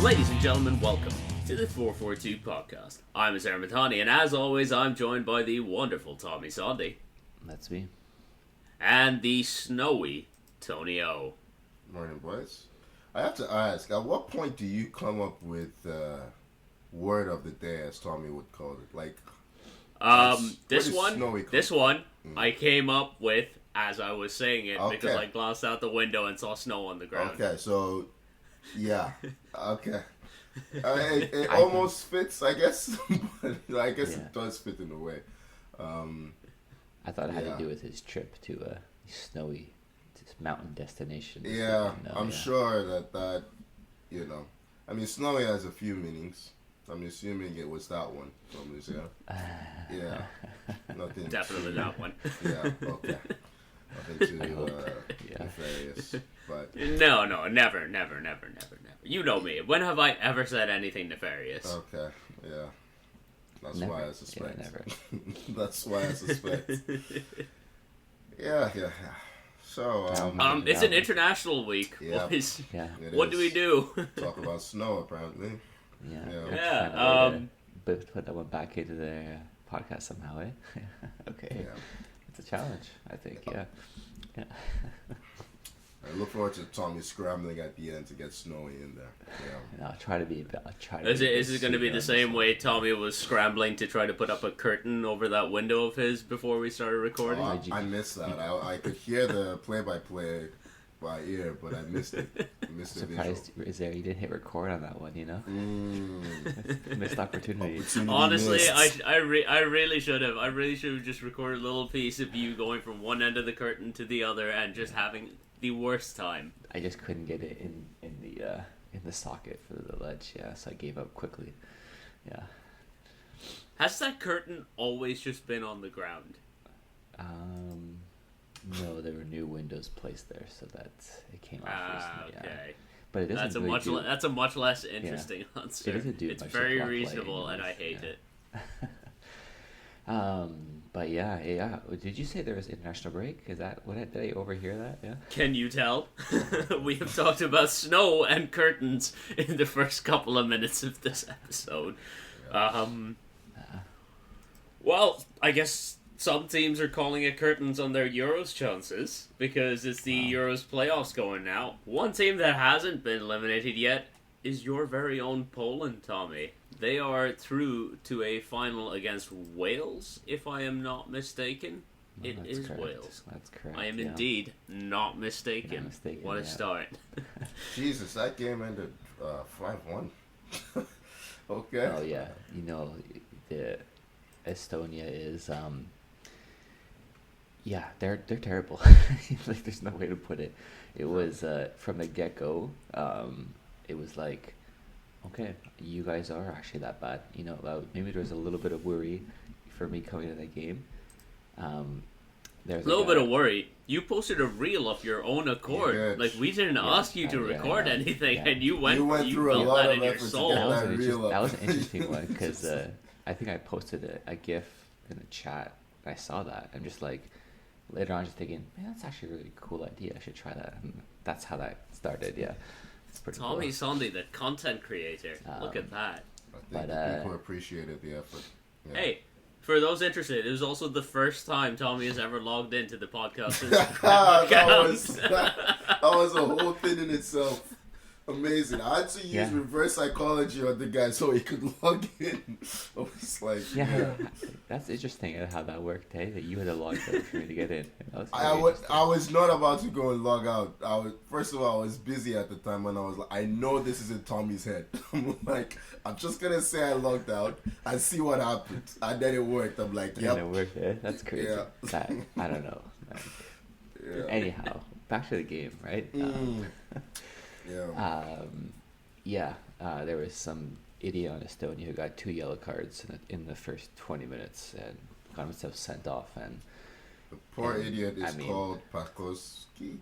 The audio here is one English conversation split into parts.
Ladies and gentlemen, welcome to the 442 podcast. I'm Azar Matani, and as always, I'm joined by the wonderful Tommy Sondy. That's me. And the snowy Tony O. Morning, boys. I have to ask, at what point do you come up with word of the day, as Tommy would call it? Like, this one, I came up with as I was saying it because I glanced out the window and saw snow on the ground. Okay, so, yeah. Okay. It almost fits, I guess. But I guess it does fit in a way. I thought it had to do with his trip to a snowy mountain destination. Yeah, I'm sure that, I mean, snowy has a few meanings. I'm assuming it was that one. So I'm just, yeah. Nothing. Definitely that one. Yeah, okay. Nothing too nefarious. But No, never. You know me. When have I ever said anything nefarious? Okay, yeah. That's Never. why I suspect. Yeah, never. That's why I suspect. Yeah. So, it's an international week. Yeah. What do we do? Talk about snow, apparently. Yeah. But put that one back into the podcast somehow, eh? Okay. Yeah. It's a challenge, I think. Yeah. I look forward to Tommy scrambling at the end to get snowy in there. Yeah. I'll try to be. Is it going to be the same way Tommy was scrambling to try to put up a curtain over that window of his before we started recording? Oh, I missed that. I could hear the play-by-play by ear, but I missed it. Surprised is there you didn't hit record on that one, you know? Missed opportunity. Honestly, I really should have. I really should have just recorded a little piece of you going from one end of the curtain to the other and just having the worst time. I just couldn't get it in the socket for the ledge, so I gave up quickly. Yeah. Has that curtain always just been on the ground? No, there were new windows placed there, so that it came off recently. Okay. Yeah. But it doesn't. That's a much less interesting answer. It doesn't do it's much very to reasonable, and I hate it. But yeah. Did you say there was international break? Is that what? Did I overhear that? Yeah. Can you tell? We have talked about snow and curtains in the first couple of minutes of this episode. Well, I guess some teams are calling it curtains on their Euros chances because it's the Euros playoffs going now. One team that hasn't been eliminated yet is your very own Poland, Tommy. They are through to a final against Wales, if I am not mistaken. It is correct. Wales. That's correct. I am indeed not mistaken. What a start. Jesus, that game ended 5-1. Okay. Oh, yeah. The Estonia is... Yeah, they're terrible. Like, there's no way to put it. It was, from the get-go, it was like, okay, you guys are actually that bad. Maybe there was a little bit of worry for me coming to that game. There's a little bit of worry. You posted a reel of your own accord. Yeah, like, we didn't ask you to record anything, and you went through a lot of effort to get that reel up. That was an interesting one, because I think I posted a GIF in the chat. I saw that. I'm just like, later on, just thinking, man, that's actually a really cool idea. I should try that. And that's how that started, yeah. Tommy Sondy, the content creator. Look at that. I think people appreciated the effort. Yeah. Hey, for those interested, it was also the first time Tommy has ever logged into the podcast. that was a whole thing in itself. Amazing. I had to use reverse psychology on the guy so he could log in. I was like, that's interesting how that worked. Hey, that you had to log in for me to get in. I was not about to go and log out. First of all, I was busy at the time, and I was like, I know this is in Tommy's head. I'm like, I'm just gonna say I logged out and see what happens, and then it worked. I'm like, yep. And it worked. Eh? That's crazy. Yeah. I don't know. Anyhow, back to the game, right? There was some idiot on Estonia who got 2 yellow cards in the first 20 minutes and got himself sent off. And the poor idiot is called Paskotsky.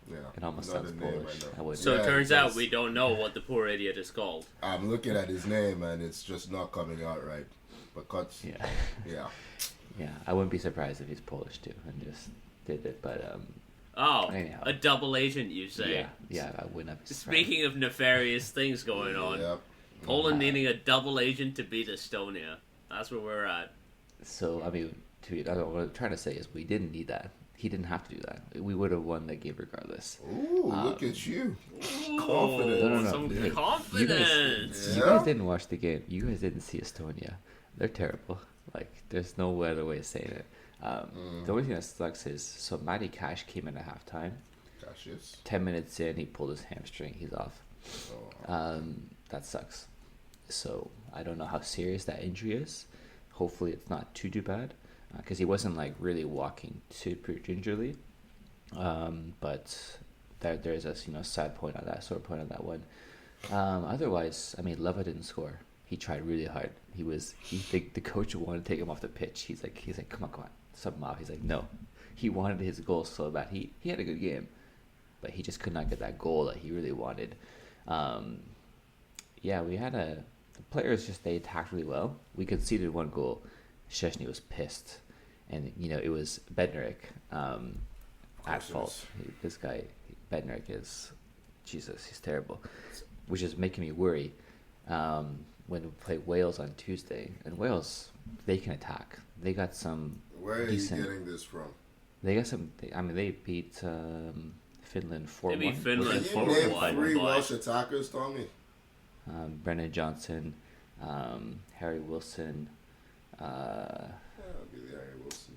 Yeah, it almost sounds Polish. So it turns out we don't know what the poor idiot is called. I'm looking at his name and it's just not coming out right. Yeah. I wouldn't be surprised if he's Polish too and just did it. But Oh, Anyhow. a double agent, you say? Yeah, I would not be surprised. Speaking of nefarious things going on, Yep. Poland needing a double agent to beat Estonia. That's where we're at. So, I mean, what I'm trying to say is we didn't need that. He didn't have to do that. We would have won that game regardless. Ooh, look at you. Ooh, Confident. No. Some Hey, confidence. You guys didn't watch the game. You guys didn't see Estonia. They're terrible. Like, there's no other way of saying it. The only thing that sucks is, so Matty Cash came in at halftime. Gosh, yes. 10 minutes in, he pulled his hamstring. He's off. Oh. That sucks. So, I don't know how serious that injury is. Hopefully it's not too bad. Because he wasn't, like, really walking super gingerly. But there's a, side point on that, sore point on that one. Otherwise, I mean, Leva didn't score. He tried really hard. The coach wanted to take him off the pitch. He's like, come on, sub him off. He's like, no. He wanted his goal so bad. He had a good game, but he just could not get that goal that he really wanted. We had the players they attacked really well. We conceded one goal. Szczesny was pissed, and it was Bednarik at fault. This guy Bednarik is, Jesus, he's terrible, which is making me worry. When we play Wales on Tuesday, and Wales, they can attack. They got some. Where are decent, you getting this from? They got some. I mean, they beat Finland 4-1. They beat Finland Can you name 4-1. three Welsh attackers, Tommy? Brennan Johnson, Harry Wilson. I'll be the Harry Wilson.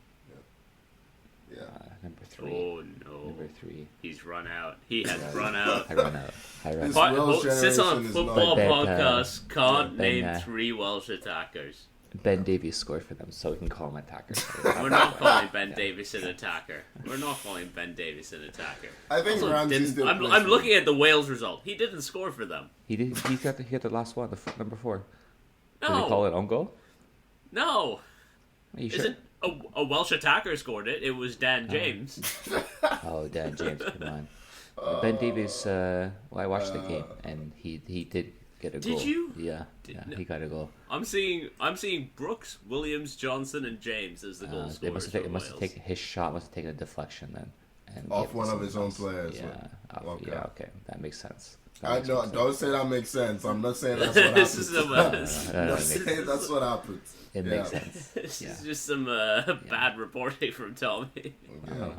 Yeah. Number 3. Oh no! Number 3. He's run out. He has run out. I ran out. This But Welsh sits on generation is football not- podcast. Can't Ben, name 3 Welsh attackers. Ben Davies scored for them, so we can call him attacker. We're not calling Ben Davies an attacker. We're not calling Ben Davies an attacker. I think Also, Ramsey still I'm plays for looking at the Wales result. He didn't score for them. He did. He got the last one, number 4. Did we No, call it own goal? no. Are you sure? Isn't a Welsh attacker scored it? It was Dan James. Oh, Dan James, come on. Ben Davies. I watched the game, and he did get a goal. Did you? Yeah, no. he got a goal. I'm seeing Brooks, Williams, Johnson, and James as the goal It scorers. must have taken his shot. Must have taken a deflection then, and Off gave it one to of his someone own else. players, Yeah, right? Okay. okay, that makes sense. I Makes know. sense. Don't say that makes sense. I'm not saying that's what happened. This is a No, I'm not it makes saying that's what happened. It makes sense. This Yeah. is just some bad reporting from Tommy. Yeah.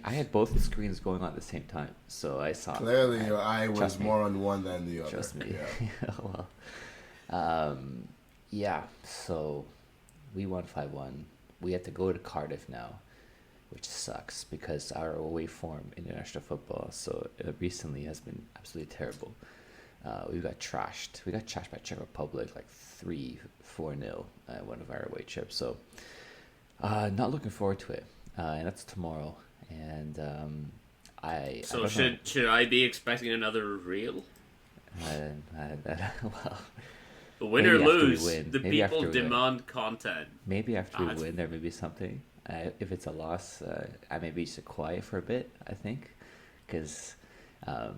I had both screens going on at the same time, so I saw. Clearly, your eye was Trust me. more on one than the other. Trust me. Yeah. Well, so we won 5-1. We had to go to Cardiff now, which sucks because our away form in international football recently has been absolutely terrible. We got trashed. We got trashed by Czech Republic like 3-4-0 at one of our away trips. So not looking forward to it. And that's tomorrow. And I So don't know. should I be expecting another reel? Well, Win or maybe after we lose, win. the Maybe after people we win. demand content. maybe after we Ah, win, there may be something. If it's a loss, I may be just quiet for a bit, I think. Because, it'll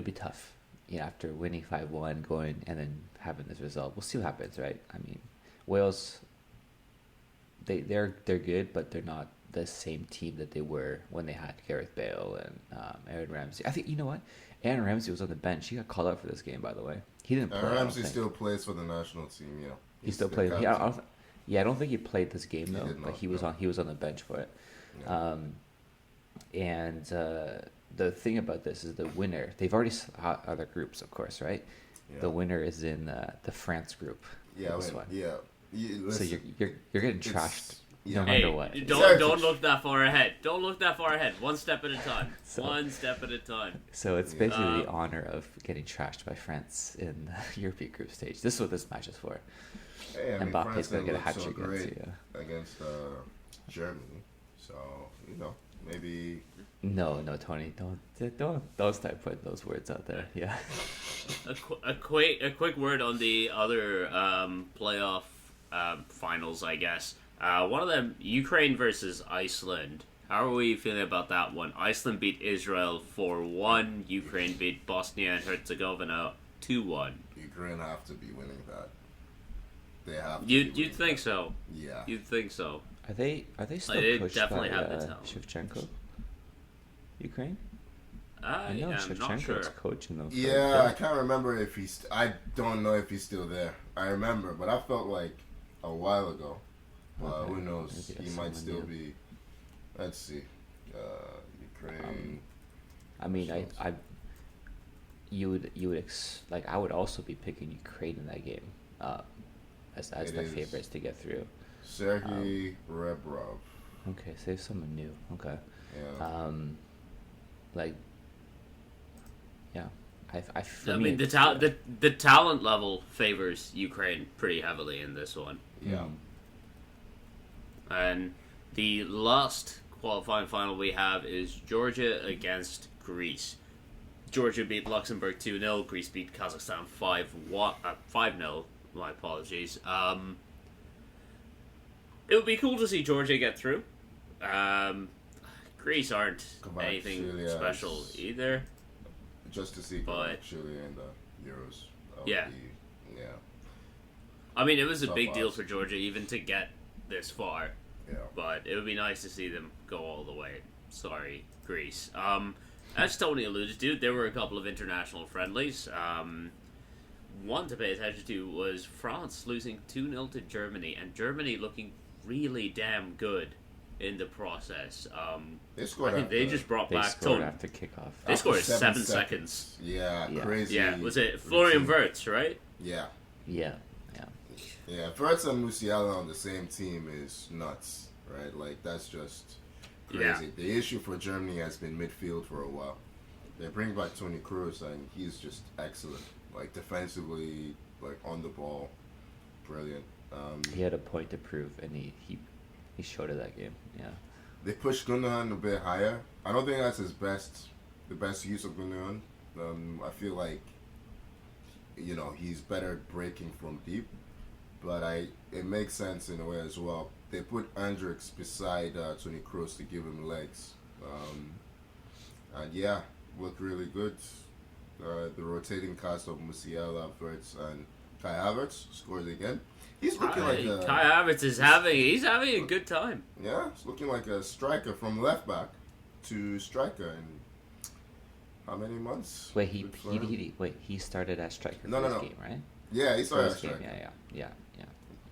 be tough. After winning 5-1, going and then having this result. We'll see what happens, right? I mean, Wales, they're good, but they're not the same team that they were when they had Gareth Bale and Aaron Ramsey. I think, you know what? Aaron Ramsey was on the bench. He got called out for this game, by the way. He didn't play. Ramsey still plays for the national team. Yeah. He still the played. captain. I don't think he played this game He though. did But not, he was no. on. He was on the bench for it. Yeah. The thing about this is the winner. They've already other groups, of course, right? Yeah. The winner is in the France group. Yeah. this I mean, one. yeah. So Listen, you're getting it's- trashed yeah. no Hey, matter what. don't look that far ahead. Don't look that far ahead. One step at a time. So- One step at a time. So it's basically the Um, honor of getting trashed by France in the European group stage. This is what this match is for. Hey, I mean, Mbappe's France gonna didn't get a look hat so trick great against against Germany. So maybe. No, Tony, don't start putting those words out there. Yeah. A quick word on the other playoff finals, I guess. One of them, Ukraine versus Iceland. How are we feeling about that one? Iceland beat Israel 4-1. Ukraine beat Bosnia and Herzegovina 2-1. Ukraine have to be winning that. They have. To You'd be winning think that. so. Yeah. You'd think so. Are they still They pushed definitely by have the talent. Shevchenko? Ukraine? I I know am not Shevchenko's sure. coaching them. Yeah, I can't remember if he's. I don't know if he's still there. I remember, but I felt like a while ago. Okay, Who knows? maybe He that's might someone still new. be. Let's see. Ukraine. I mean, Results. I would also be picking Ukraine in that game, as It my is. favorites to get through. Sergei Rebrov. Okay, save someone new. Okay. Yeah. Like, yeah, for I me, mean, the talent level favors Ukraine pretty heavily in this one. Yeah. And the last qualifying final we have is Georgia against Greece. Georgia beat Luxembourg 2-0. Greece beat Kazakhstan 5-0. My apologies. It would be cool to see Georgia get through. Greece aren't anything Kvaratskhelia special is- either. Just to see But- Chile in the Euros. That would Yeah. be- yeah. I mean, it was a Tough big deal odds. for Georgia even to get this far. Yeah. But it would be nice to see them go all the way. Sorry, Greece. As Tony alluded to, there were a couple of international friendlies. One to pay attention to was France losing 2-0 to Germany, and Germany looking really damn good in the process. They I scored. think they after- just brought they back scored Tony. after kickoff. They after scored 7 seconds. Yeah, Yeah. crazy. Yeah, was it Florian routine. Wirtz, right? Yeah. Yeah. Yeah, Wirtz and Musiala on the same team is nuts, right? Like, that's just crazy. Yeah. The issue for Germany has been midfield for a while. They bring back Toni Kroos, and he's just excellent. Like, defensively, like, on the ball, brilliant. He had a point to prove, and he showed it that game. Yeah. They pushed Gundogan a bit higher. I don't think that's the best use of Gundogan. I feel like, he's better at breaking from deep. But it makes sense in a way as well. They put Endrick beside Toni Kroos to give him legs. And yeah, looked really good. The rotating cast of Musiala, Wirtz, and Kai Havertz scores again. He's looking like a... Kai Havertz is having a good time. Yeah, he's looking like a striker from left back to striker in how many months? Wait, Good for him. he started as striker for No, this no. game, right? Yeah, he started as First game, striker. yeah.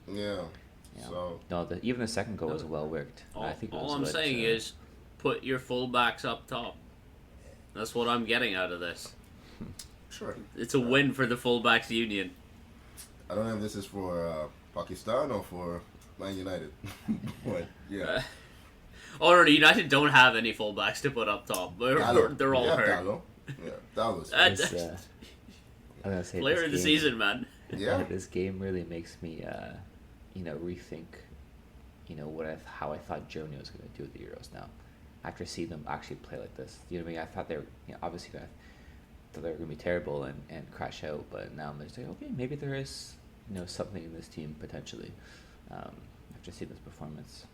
Yeah. So No, even the second goal was well worked. I think it was All I'm what, saying is, put your fullbacks up top. That's what I'm getting out of this. sure. It's a win for the fullbacks union. I don't know if this is for Pakistan or for Man United, but yeah. No, United don't have any fullbacks to put up top. They're all hurt. Gallo. Yeah, that was. That's- I'm gonna say Player this of the game- season, man. Yeah. This game really makes me, rethink, how I thought Germany was going to do at the Euros now, after seeing them actually play like this. You know what I mean? I thought they were, obviously, thought they were going to be terrible and crash out, but now I'm just like, okay, maybe there is, something in this team potentially, after seeing this performance.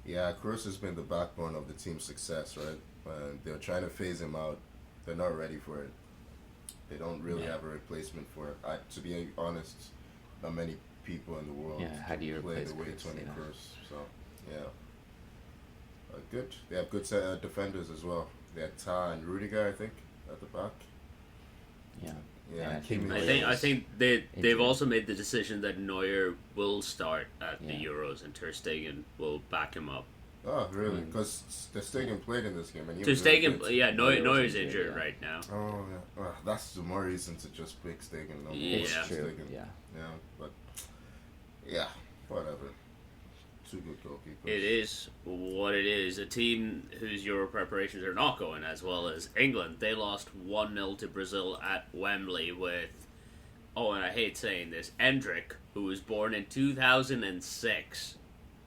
Yeah, Kroos has been the backbone of the team's success, right? And they're trying to phase him out. They're not ready for it. They don't really have a replacement for it. To be honest, not many people in the world How do you play replace the way Kroos, Toni yeah. Kroos. So, yeah. Good. They have good defenders as well. They had Ta and Rudiger, I think, at the back. Yeah. Yeah, And I think Kimi I think they've Injured. also made the decision that Neuer will start at the Yeah. Euros and Ter Stegen will back him up. Oh, really? Mm. Because Ter Stegen played in this game. And he Ter was really Stegen, good. yeah, Neuer was Neuer's injured, injured yeah. right now. Oh, yeah. That's the more reason to just pick Stegen. No, Yeah. It's Ter true. Stegen. Yeah. Yeah, but yeah, whatever. Two good goalkeepers. It is what it is. A team whose Euro preparations are not going as well as England. They lost 1-0 to Brazil at Wembley with, and I hate saying this, Endrick, who was born in 2006,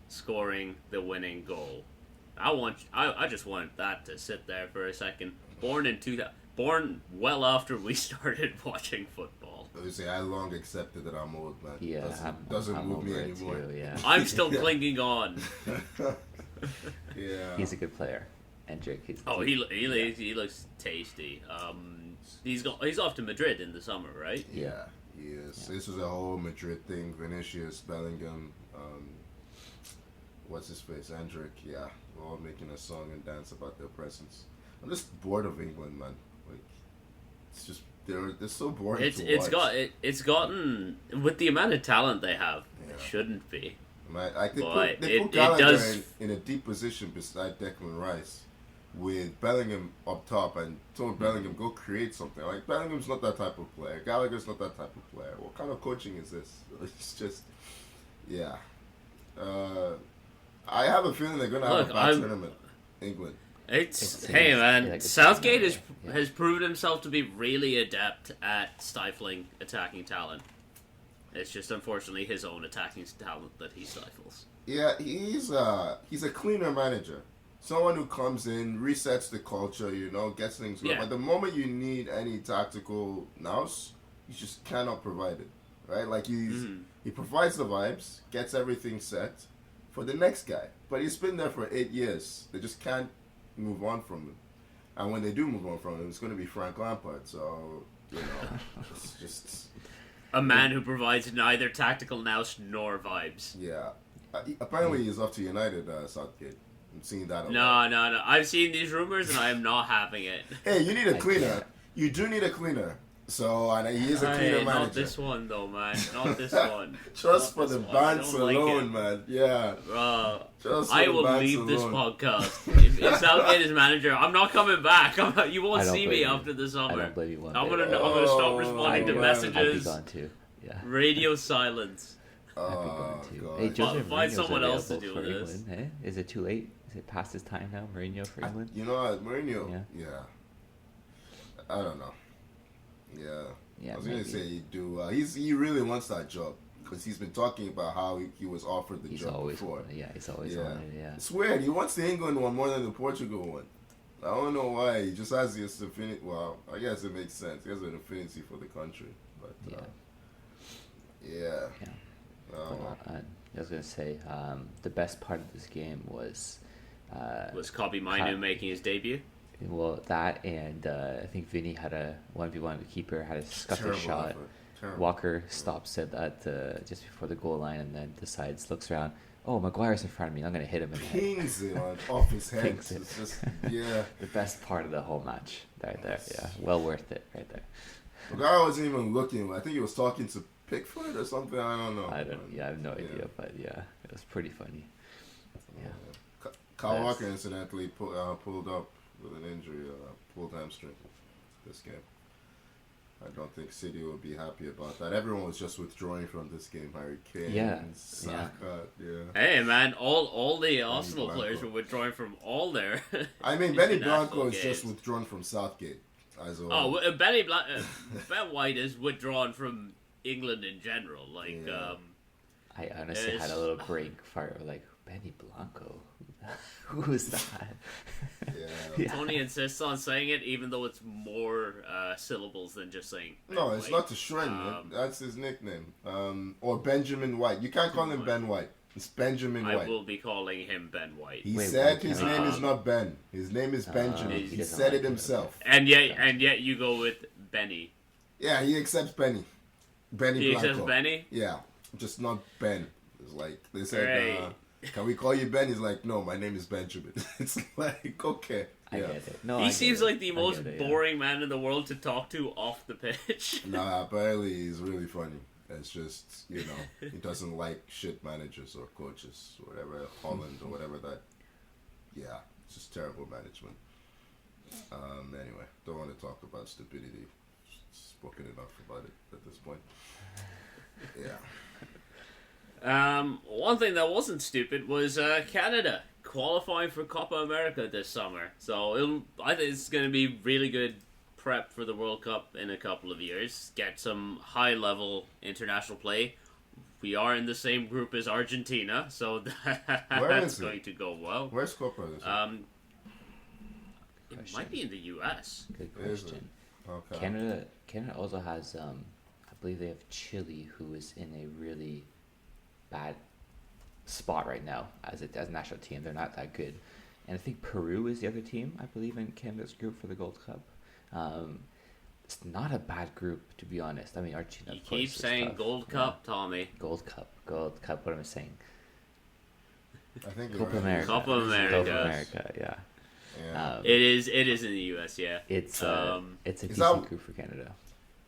scoring the winning goal. I just wanted that to sit there for a second. Born well after we started watching football. I would say I long accepted that I'm old, man. Yeah, Doesn't I'm move me over it anymore. too, yeah. I'm still clinging on. Yeah. He's a good player. Endrick, He looks tasty. He's off to Madrid in the summer, right? Yeah, he is. This was a whole Madrid thing. Vinicius, Bellingham. what's his face, Endrick. Yeah, we're all making a song and dance about their presence. I'm just bored of England, man. Like, it's just they're so boring to watch. It's gotten with the amount of talent they have. Yeah. It shouldn't be. Man, like they But put it Gallagher does. in a deep position beside Declan Rice, with Bellingham up top, and told Bellingham go create something. Like Bellingham's not that type of player. Gallagher's not that type of player. What kind of coaching is this? It's just, yeah. I have a feeling they're gonna have a bad tournament, England. It's It hey seems man, like it's Southgate yeah. has proven himself to be really adept at stifling attacking talent. It's just unfortunately his own attacking talent that he stifles. Yeah, he's a cleaner manager. Someone who comes in, resets the culture, gets things going. Yeah. But the moment you need any tactical nous, he just cannot provide it. Right? Like he provides the vibes, gets everything set for the next guy. But he's been there for 8 years. They just can't move on from him. And when they do move on from him, it's going to be Frank Lampard. So, it's just... A man who provides neither tactical nous nor vibes. Yeah. Apparently he's off to United, Southgate. I'm seeing that. No. I've seen these rumors and I am not having it. Hey, you need a cleaner. can't. You do need a cleaner. So, and he is a cleaner Hey, manager. not this one though, man. Not this one. Just Not for the this one. I bands don't like alone, it. man. Yeah. Just for I the will bands leave this alone. podcast. If Southgate is manager, I'm not coming back. You won't I don't see blame me you. after the I summer. don't blame you one I'm bit. gonna stop Oh, responding to man. I'd be messages. gone too. Yeah. Radio silence. I'd be Oh, gone too. God. Hey, Jose Find Mourinho's someone else to available do for this. England, eh? Is it too late? Is it past his time now, Mourinho for England? You know what, Mourinho? Yeah. I don't know. Yeah. Yeah, I was gonna maybe. say he really wants that job because he's been talking about how he was offered the He's job always before. wanted, yeah, he's always Yeah. wanted it, yeah. It's weird. He wants the England one more than the Portugal one. I don't know why. He just has this affinity. Well, I guess it makes sense. He has an affinity for the country. But yeah. I was gonna say the best part of this game was Kobe Mainu making his debut? that and I think Vinny had a 1v1 with the keeper, had a scuffed Terrible shot. effort. Terrible. Walker stops it at just before the goal line and then decides, looks around. Oh, Maguire's in front of me. I'm gonna hit him in the head. Pings it off his head. Pings it. It's just yeah. The best part of the whole match. Right there. Yeah, well worth it. Right there. Maguire wasn't even looking. I think he was talking to Pickford or something. I don't know. I have no idea, but yeah, it was pretty funny. Yeah. Kyle Yes. Walker incidentally pulled up with an injury, pulled hamstring this game. I don't think City will be happy about that. Everyone was just withdrawing from this game. Harry Kane, Yeah, Saka, yeah. Hey man, all the Arsenal Blanco. players were withdrawing from all their. I mean, Benny international Blanco is games. just withdrawn from Southgate as well. Oh, Ben White is withdrawn from England in general. Like, Yeah. I honestly had a little brain fart like Benny Blanco. Who is that? Yeah. Yeah. Tony insists on saying it, even though it's more syllables than just saying. Ben No, it's White. not to Shren. That's his nickname. Or Benjamin White. You can't call him Ben White. It's Benjamin I White. will be calling him Ben White. He Wait, said why his can't name I- is not Ben. His name is Benjamin. he He doesn't said like it it. himself. And yet you go with Benny. Yeah, he accepts Benny. Benny He Blanco. accepts Benny. Yeah, just not Ben. It's like they said, Great. can we call you Ben? He's like, no, my name is Benjamin. It's like, okay. I Yeah. get it. No, He I seems get it. like the I most get it, yeah. boring man in the world to talk to off the pitch. Nah, apparently he's really funny. It's just, he doesn't like shit managers or coaches, or whatever, Holland or whatever that. Yeah, it's just terrible management. Anyway, don't want to talk about stupidity. Spoken enough about it at this point. Yeah. One thing that wasn't stupid was Canada qualifying for Copa America this summer. So I think it's going to be really good prep for the World Cup in a couple of years. Get some high-level international play. We are in the same group as Argentina, so that's is it? going to go well. Where's Copa this year? It Question. might be in the U.S. Good Is it? question. Okay. Canada also has I believe they have Chile, who is in a really bad spot right now as a national team. They're not that good, and I think Peru is the other team I believe in Canada's group for the Gold Cup. It's not a bad group, to be honest. I mean, Argentina. You of course, keep is saying tough. Gold Yeah. Cup, Tommy. Gold Cup. What am I saying? I think Copa you're right. America. Copa Copa America. America, yeah. Yeah. It is in the U.S. Yeah. It's it's a Is decent that- group for Canada.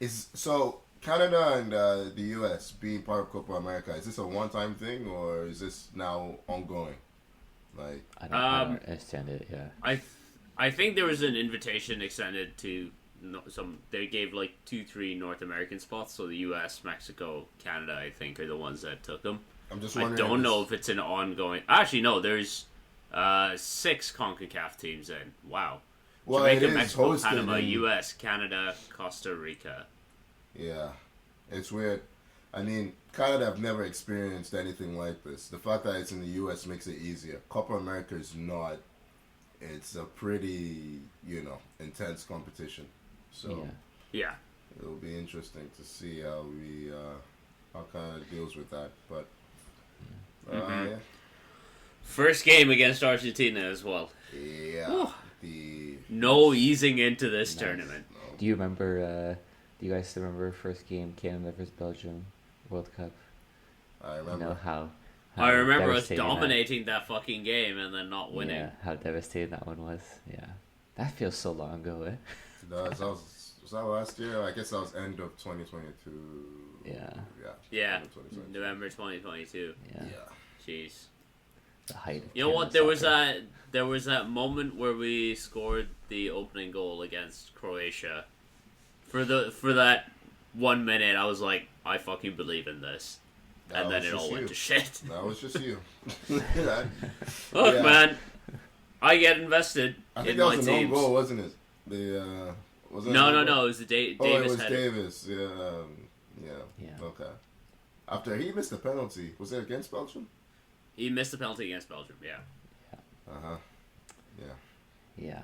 Is so Canada and the U.S. being part of Copa America. Is this a one-time thing or is this now ongoing? Like, I don't understand it. Yeah. I think there was an invitation extended to some. They gave like 2-3 North American spots. So the U.S., Mexico, Canada, I think, are the ones that took them. I'm just I wondering. don't know if it's an ongoing. Actually, no. There's 6 CONCACAF teams in. Wow. Well, Jamaica, it is Mexico, hosted Panama, in- U.S., Canada, Costa Rica. Yeah, it's weird. I mean, Canada have never experienced anything like this. The fact that it's in the U.S. makes it easier. Copa America is not. It's a pretty, intense competition. So Yeah. Yeah. it'll be interesting to see how Canada deals with that. But yeah, First game against Argentina as well. yeah. The No easing into this Nice. tournament. Do you remember? Do you guys still remember first game Canada versus Belgium World Cup? I You remember. know how I remember us devastating dominating that fucking game and then not winning. Yeah, how devastating that one was. Yeah, that feels so long ago, eh? Was that last year? I guess that was end of 2022. Yeah. Yeah. end of 2022. November 2022. Yeah, Yeah. Jeez. the height. Of You know what? Canada soccer. There was that moment where we scored the opening goal against Croatia. For that 1 minute, I was like, I fucking believe in this. That And then was it all just went you. to shit. That was just you. Yeah. Look, Yeah. man, I get invested I think in that my was an own teams. goal, wasn't it? Was it No, an no, own goal? no. It was the Oh, Davis it was header. Davis. Yeah. Yeah. Yeah. Okay. After he missed the penalty, was it against Belgium? He missed the penalty against Belgium. Yeah. Uh huh. Yeah. Yeah,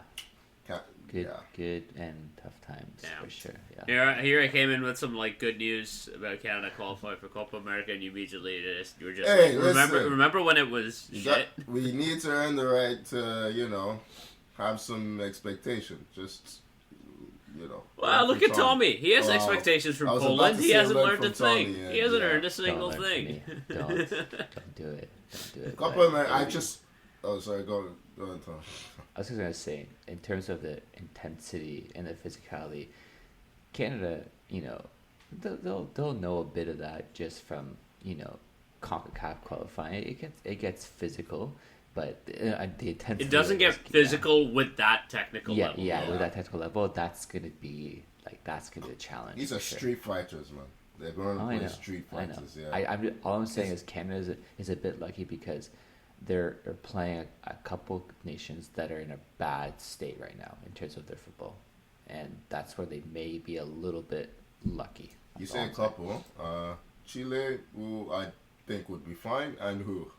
Ca- good, Yeah. good and tough times Yeah. for sure. Yeah. Here I came in with some like good news about Canada qualifying for Copa America, and you immediately you were just Hey, like, listen. remember when it was shit? We need to earn the right to, have some expectation. Just, Well, look at Tommy. He has Wow. expectations from I was about Poland. to He say hasn't learn learned a from Tommy, thing. and He hasn't yeah. earned a single Don't learn thing. from me. Don't do it. Don't do it. Copa But America. I maybe- just. Oh, sorry. Go on, Tom. I was just gonna say, in terms of the intensity and the physicality, Canada, they'll know a bit of that just from CONCACAF qualifying. It gets physical, but the intensity. It doesn't get physical with that technical Yeah, level. yeah, Yeah. with that technical level, that's gonna be a challenge. These for are sure. street fighters, man. They're going to Oh, I play know. street I know. fighters. Yeah. All I'm saying is Canada is a bit lucky because they're playing a couple nations that are in a bad state right now in terms of their football, and that's where they may be a little bit lucky. You That's say all a I'm saying. couple. Chile, who I think would be fine, and who?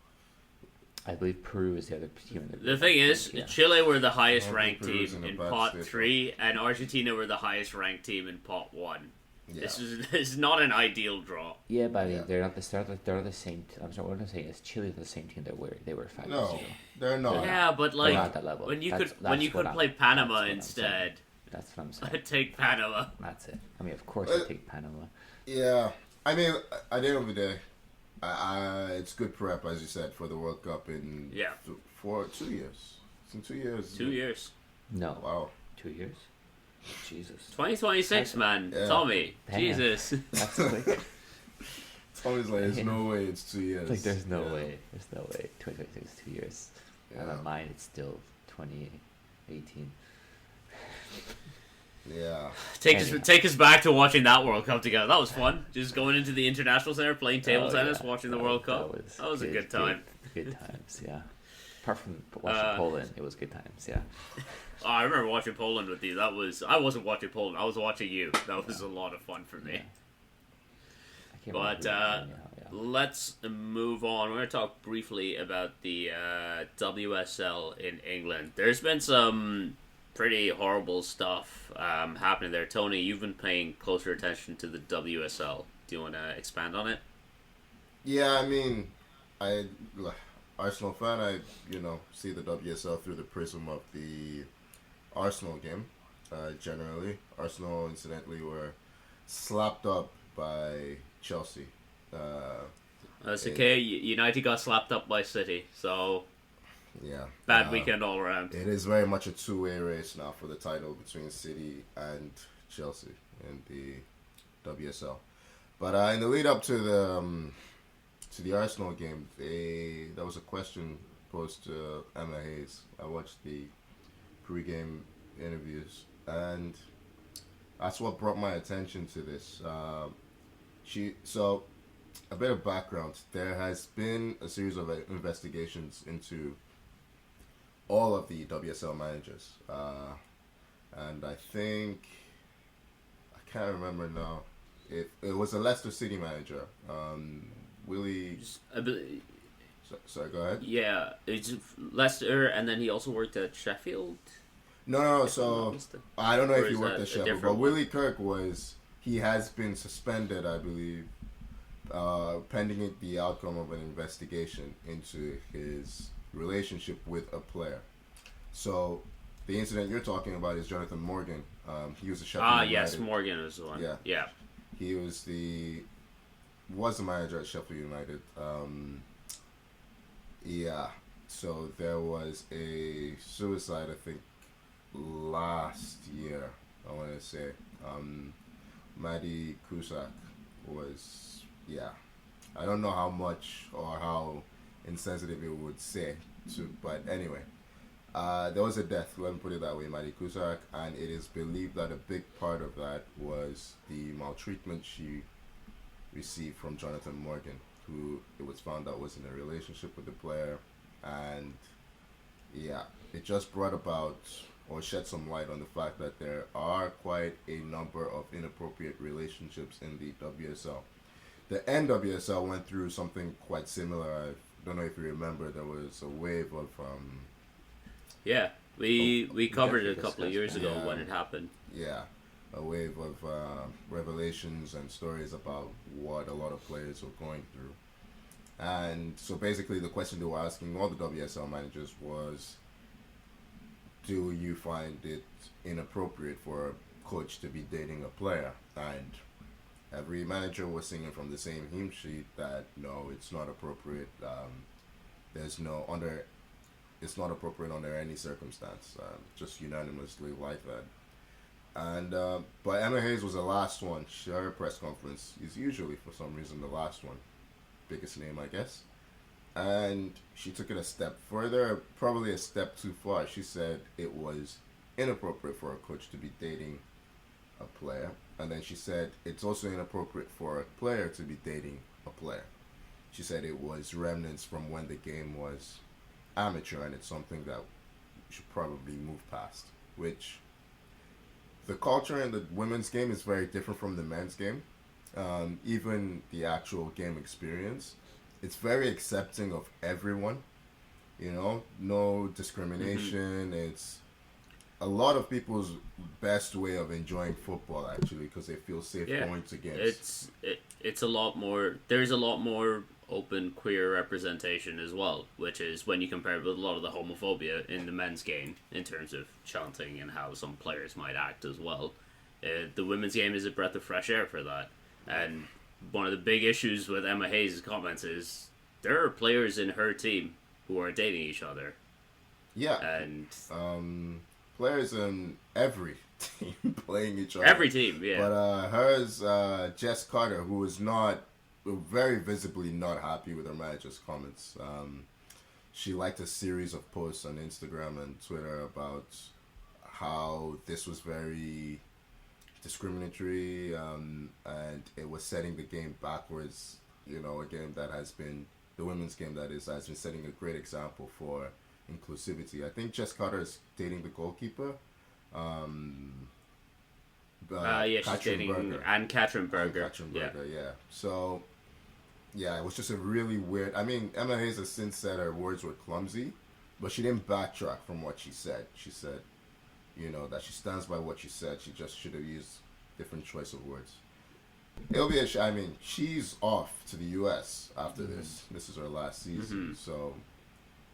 I believe Peru is the other team. In The thing is, yeah. Chile were the highest I don't ranked think Peru's team in a in bad pot state, 3, and Argentina were the highest ranked team in pot 1. Yeah. This is not an ideal draw. Yeah, but I mean, Yeah. they're not the same. I'm sorry, what I'm saying is Chile is the same team that they were 5 years No, ago. they're not. Yeah, but They're like not at that level. when you That's- could when that's you what could I'm- play Panama that's what I'm instead, That's what I'm saying. I'd take Panama. That's it. I mean, of course, Well, I take Panama. Yeah, I mean, at the end of the day, it's good prep, as you said, for the World Cup in Yeah. for 2 years. It's in 2 years. 2 years. No, Wow. 2 years. Jesus, 2026, man. Yeah. Tommy. Damn. Jesus. that's quick. It's always like, there's no way it's 2 years. It's like there's no Yeah. way. There's no way. 2026 is 2 years. And Yeah. on mine, it's still 2018. Yeah. Anyhow. Take us back to watching that World Cup together. That was fun. Just going into the international center, playing table Oh, tennis, yeah. watching the That World Cup. That was a good time. Good times, yeah. Apart from watching Poland, it was good times, yeah. Oh, I remember watching Poland with you. I wasn't watching Poland. I was watching you. That was a lot of fun for me. Yeah. I can't But remember anyhow, yeah. let's move on. We're going to talk briefly about the WSL in England. There's been some pretty horrible stuff happening there. Tony, you've been paying closer attention to the WSL. Do you want to expand on it? Yeah, I mean, Arsenal fan, I see the WSL through the prism of the Arsenal game. Generally, Arsenal incidentally were slapped up by Chelsea That's okay. United got slapped up by City, so Yeah. bad weekend all around. It is very much a two-way race now for the title between City and Chelsea in the WSL. But in the lead up to the Arsenal game, there was a question posed to Emma Hayes. I watched the pre-game interviews, and that's what brought my attention to this. So a bit of background. There has been a series of investigations into all of the WSL managers, and I think I can't remember now. It was a Leicester City manager, Willie. Sorry, go ahead. Yeah, it's Leicester, and then he also worked at Sheffield. No. So I don't know if he worked at Sheffield, but Willie Kirk he has been suspended, I believe, pending the outcome of an investigation into his relationship with a player. So the incident you're talking about is Jonathan Morgan. He was a Sheffield United. Yes, Morgan was the one. Yeah. He was the manager at Sheffield United. So there was a suicide, I think, last year. I want to say, Maddie Cusack was. I don't know how much or how insensitive it would say but anyway. There was a death, let me put it that way, Maddie Cusack, and it is believed that a big part of that was the maltreatment she received from Jonathan Morgan, who it was found out was in a relationship with the player, and it just brought about or shed some light on the fact that there are quite a number of inappropriate relationships in the WSL. The NWSL went through something quite similar. I don't know if you remember, there was a wave of we covered it a couple of years ago when it happened. Yeah, a wave of revelations and stories about what a lot of players were going through. And so basically the question they were asking all the WSL managers was, do you find it inappropriate for a coach to be dating a player? And every manager was singing from the same hymn sheet that no, it's not appropriate. It's not appropriate under any circumstance. Just unanimously like that. And but Emma Hayes was the last one. Her press conference is usually, for some reason, the last one. Biggest name, I guess. And she took it a step further, probably a step too far. She said it was inappropriate for a coach to be dating a player. And then she said it's also inappropriate for a player to be dating a player. She said it was remnants from when the game was amateur, and it's something that we should probably move past. Which the culture in the women's game is very different from the men's game. Even the actual game experience, it's very accepting of everyone. No discrimination. Mm-hmm. It's a lot of people's best way of enjoying football, actually, because they feel safe going against. It's a lot more. There's a lot more open queer representation as well, which is when you compare it with a lot of the homophobia in the men's game in terms of chanting and how some players might act as well. The women's game is a breath of fresh air for that. And one of the big issues with Emma Hayes' comments is there are players in her team who are dating each other. Yeah. And players in every team playing each other. Every team, yeah. But hers, Jess Carter, who is very visibly not happy with her manager's comments. She liked a series of posts on Instagram and Twitter about how this was very discriminatory, and it was setting the game backwards. A game that has been, the women's game that has been setting a great example for inclusivity. I think Jess Carter is dating the goalkeeper. She's dating Katrin Berger. Yeah. So, it was just a really weird. I mean, Emma Hayes has since said her words were clumsy, but she didn't backtrack from what she said. She said, that she stands by what she said. She just should have used different choice of words. It'll be I mean, she's off to the U.S. after this. This is her last season, so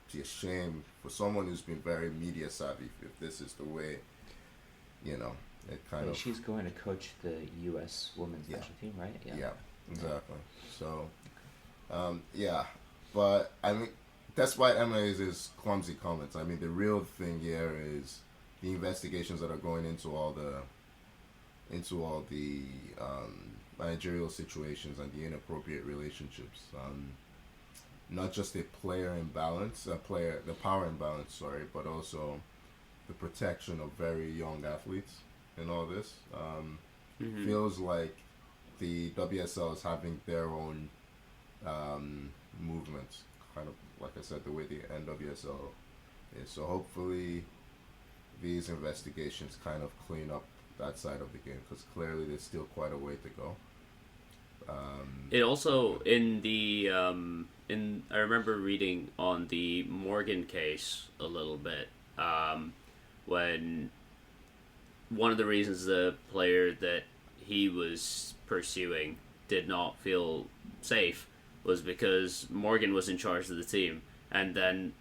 it's a shame for someone who's been very media savvy if this is the way, it kind of. She's going to coach the U.S. women's national team, right? Yeah, exactly. So, Yeah, but I mean, despite MA's clumsy comments, I mean the real thing here is the investigations that are going into all the managerial situations and the inappropriate relationships. Not just a player imbalance, the power imbalance, sorry, but also the protection of very young athletes in all this. Feels like the WSL is having their own movements, kind of like I said, the way the NWSL is. So hopefully these investigations kind of clean up that side of the game because clearly there's still quite a way to go. It also in the in I remember reading on the Morgan case a little bit when one of the reasons the player that he was pursuing did not feel safe was because Morgan was in charge of the team, and then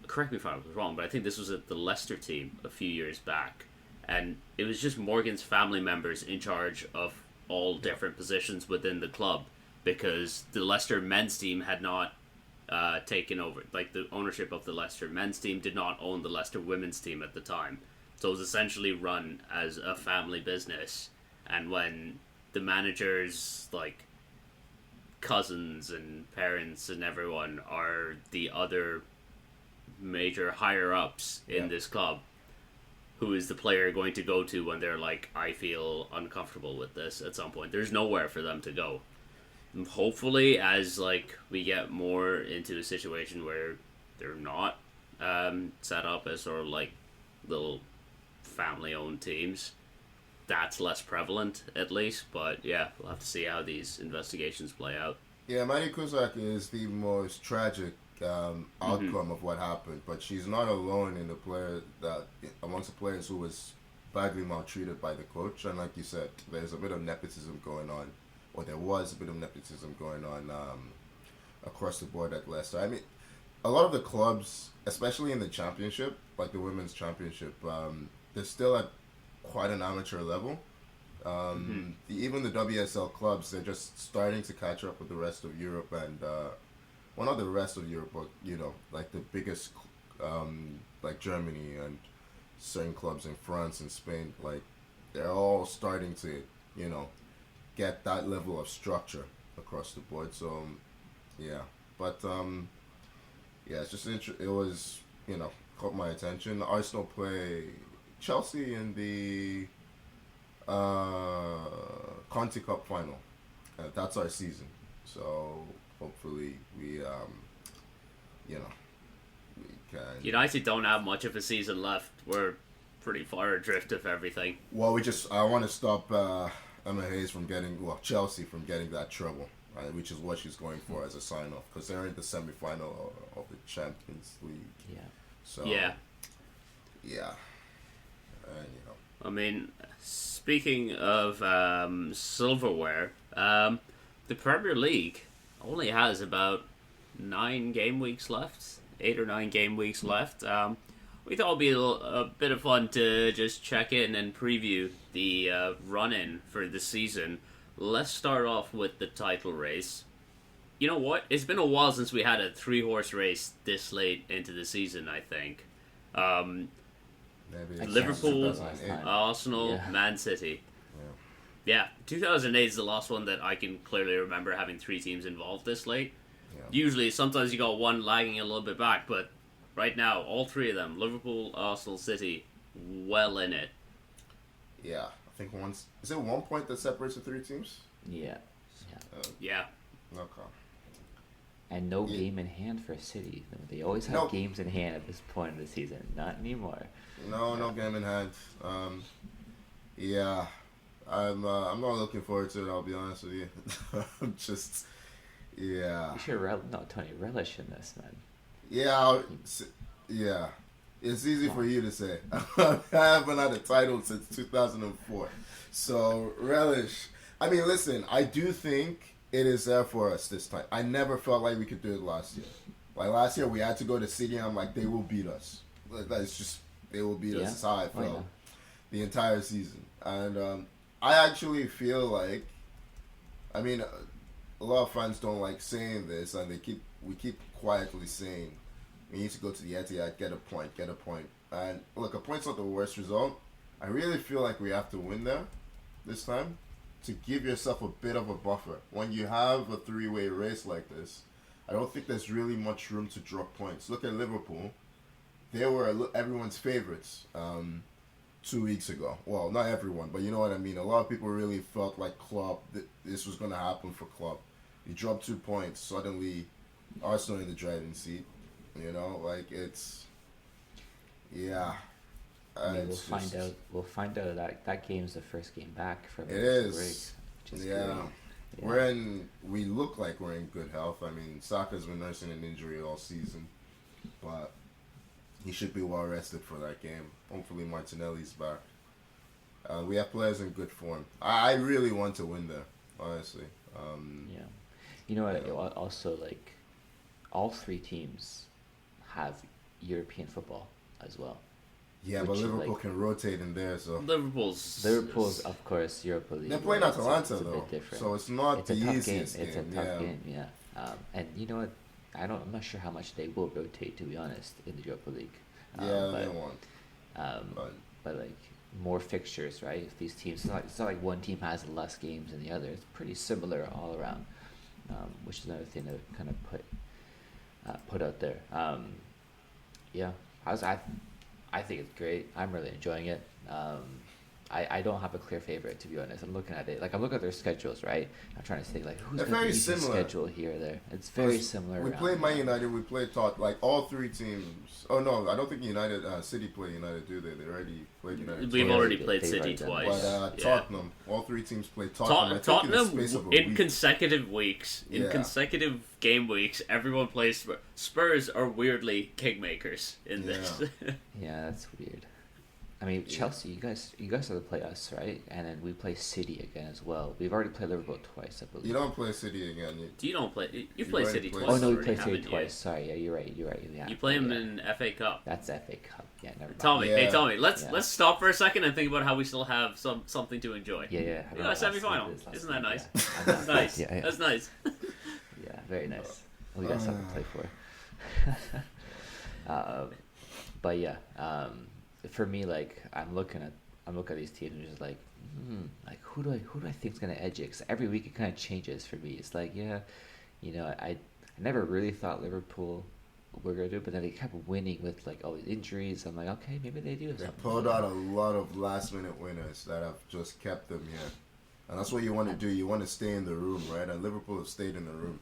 correct me if I was wrong, but I think this was at the Leicester team a few years back, and it was just Morgan's family members in charge of all different positions within the club because the Leicester men's team had not taken over. Like the ownership of the Leicester men's team did not own the Leicester women's team at the time, so it was essentially run as a family business. And when the managers, like cousins and parents and everyone, are the other major higher ups in this club, who is the player going to go to when they're like, I feel uncomfortable with this at some point? There's nowhere for them to go. And hopefully, as like we get more into a situation where they're not set up as sort of like little family-owned teams, that's less prevalent at least. But yeah, we'll have to see how these investigations play out. Yeah, Maddie Kuzak is the most tragic outcome of what happened, but she's not alone in the player that amongst the players who was badly maltreated by the coach. And like you said, there's a bit of nepotism going on, or there was a bit of nepotism going on across the board at Leicester. I mean, a lot of the clubs, especially in the championship, like the women's championship, they're still at quite an amateur level. Even the WSL clubs, they're just starting to catch up with the rest of Europe and well, not the rest of Europe, but you know, like the biggest, like Germany and certain clubs in France and Spain, like they're all starting to, you know, get that level of structure across the board. So, yeah, but yeah, it's just it was, you know, caught my attention. Arsenal play Chelsea in the Conti Cup final. That's our season. So hopefully we, you know, we can. United don't have much of a season left. We're pretty far adrift of everything. Well, I want to stop Emma Hayes from getting, well, Chelsea from getting that treble, right, which is what she's going for as a sign-off, because they're in the semi-final of the Champions League. Yeah. So, yeah. Yeah. And, you know. I mean, speaking of silverware, the Premier League only has about 9 game weeks left, 8 or 9 game weeks left. We thought it'd be a bit of fun to just check in and preview the run-in for the season. Let's start off with the title race. You know what? It's been a while since we had a 3-horse race this late into the season, I think. Maybe Liverpool, 2008. Arsenal, Yeah. Man City. Yeah, 2008 is the last one that I can clearly remember having 3 teams involved this late. Yeah. Usually, sometimes you got one lagging a little bit back, but right now, all 3 of them, Liverpool, Arsenal, City, well in it. Yeah. I think is it 1 point that separates the 3 teams? Yeah. Yeah. Okay. And no Yeah. game in hand for City. They always have No. games in hand at this point of the season. Not anymore. No game in hand. Yeah. I'm not looking forward to it, I'll be honest with you. I'm just, yeah. You should Tony, relish in this, man. Yeah, yeah. It's easy for you to say. I haven't had a title since 2004. So, relish. I mean, listen, I do think it is there for us this time. I never felt like we could do it last year. Like, last year we had to go to City and I'm like, they will beat us. That's just, they will beat us. That's how I felt the entire season. And I actually feel like, I mean, a lot of fans don't like saying this, and we keep quietly saying we need to go to the Etihad, get a point. And look, a point's not the worst result. I really feel like we have to win there this time to give yourself a bit of a buffer. When you have a three-way race like this, I don't think there's really much room to drop points. Look at Liverpool. They were everyone's favorites 2 weeks ago. Well, not everyone, but you know what I mean. A lot of people really felt like Klopp, this was going to happen for Klopp. You drop 2 points, suddenly Arsenal in the driving seat. You know, like it's, yeah. I mean, we'll find out that game's the first game back from it is. Break, yeah. We look like we're in good health. I mean, Saka's been nursing an injury all season, but he should be well rested for that game. Hopefully Martinelli's back. We have players in good form. I really want to win there, honestly. Yeah. You know what? Also, like, all 3 teams have European football as well. Yeah, but Liverpool can rotate in there, so Liverpool's of course, Europa League. They're playing Atalanta it's a though, bit different. so it's not the easiest game. It's a tough game, yeah. And you know what? I'm not sure how much they will rotate, to be honest, in the Europa League. They won't. But like more fixtures, right? If these teams, it's not like one team has less games than the other. It's pretty similar all around, which is another thing to kind of put out there. Yeah, I think it's great. I'm really enjoying it. I don't have a clear favorite, to be honest. I'm looking at it. Like, I'm looking at their schedules, right? I'm trying to think, like, who's going to be the schedule here or there. It's very similar. We play Man United. We play like all 3 teams. Oh, no. I don't think United, City play United, do they? They already played United. We've already played City twice. But Tottenham. All 3 teams play Tottenham. Tottenham in consecutive weeks. In consecutive game weeks, everyone plays Spurs. Spurs are weirdly kingmakers in this. Yeah, that's weird. I mean, Chelsea, you guys have to play us, right? And then we play City again as well. We've already played Liverpool twice, I believe. You don't play City again. You don't play. You play City twice. Oh no, we play City twice. Sorry, yeah, you're right. Yeah. You play them in FA Cup. That's FA Cup. Yeah, never mind. Tommy, let's stop for a second and think about how we still have something to enjoy. Yeah. Semi-final. Isn't that nice? Yeah. That's nice. Yeah. That's nice. Yeah, very nice. We got something to play for. But yeah. For me, like, I'm looking at these teams and just like, like who do I think's gonna edge it? 'Cause every week it kind of changes for me. It's like, I never really thought Liverpool were gonna do it, but then they kept winning with like all these injuries. I'm like, okay, maybe they do. They pulled out a lot of last minute winners that have just kept them here, and that's what you want to do. You want to stay in the room, right? And Liverpool have stayed in the room.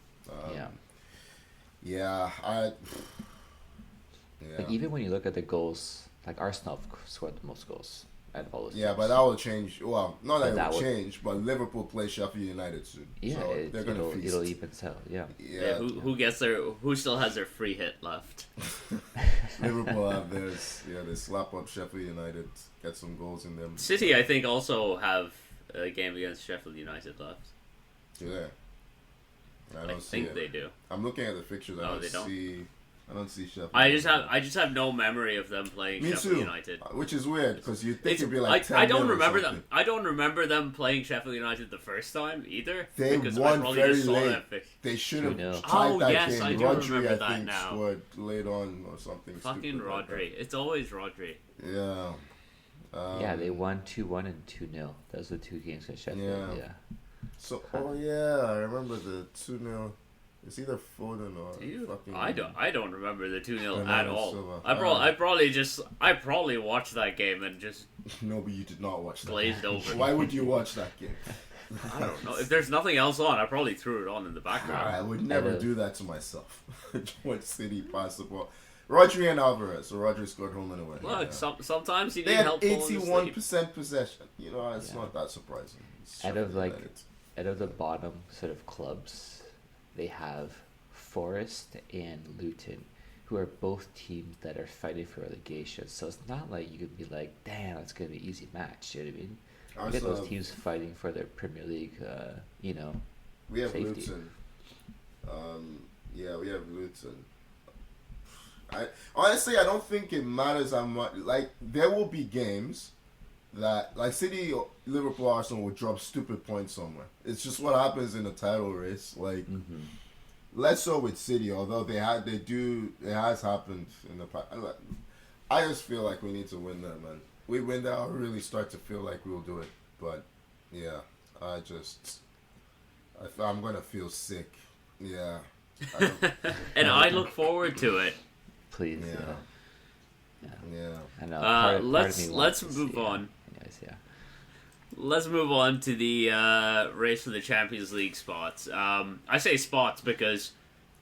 Like, even when you look at the goals. Like, Arsenal scored the most goals out of all those teams. But that will change. Well, not that it will change, but Liverpool plays Sheffield United soon. Yeah, so it'll even tell. Yeah. Who still has their free hit left? Liverpool have theirs. Yeah, they slap up Sheffield United, get some goals in them. City, I think, also have a game against Sheffield United left. Do they? I think they do. I'm looking at the fixtures. I don't see Sheffield. I just have no memory of them playing Sheffield United, which is weird because you think it'd be like 10 I don't remember them. I don't remember them playing Sheffield United the first time either. They won very late. They should have tied that game. I do remember that now. Scored late on or something. Fucking Rodri. Like it's always Rodri. Yeah. They won 2-1 and 2-0. Those are the 2 games for Sheffield. Yeah. So I remember the 2-0. It's either Foden or fucking. I don't remember the 2-0 at all. I probably watched that game and just. No, but you did not watch that. Glazed over. Why would you watch that game? I don't know. If there's nothing else on, I probably threw it on in the background. I would never do that to myself. When City passed the ball. Rodri and Alvarez. So Rodri scored home and away. Look, sometimes you need help. They had 81% possession. It's not that surprising. Out of the bottom sort of clubs. They have Forest and Luton, who are both teams that are fighting for relegation. So it's not like you could be like, damn, it's going to be an easy match. You know what I mean? You get those teams fighting for their Premier League, We have safety. Luton. We have Luton. Honestly, I don't think it matters how much. Like, there will be games that like City, Liverpool, Arsenal will drop stupid points somewhere. It's just what happens in a title race. Like less so with City, although it has happened in the past. I just feel like we need to win that, man. We win that, I'll really start to feel like we'll do it. But yeah, I'm gonna feel sick. Yeah. And I look forward to it. Please. Yeah. I know. Part of me Let's wants to move see it. on. Anyways, yeah. Let's move on to the race for the Champions League spots. I say spots because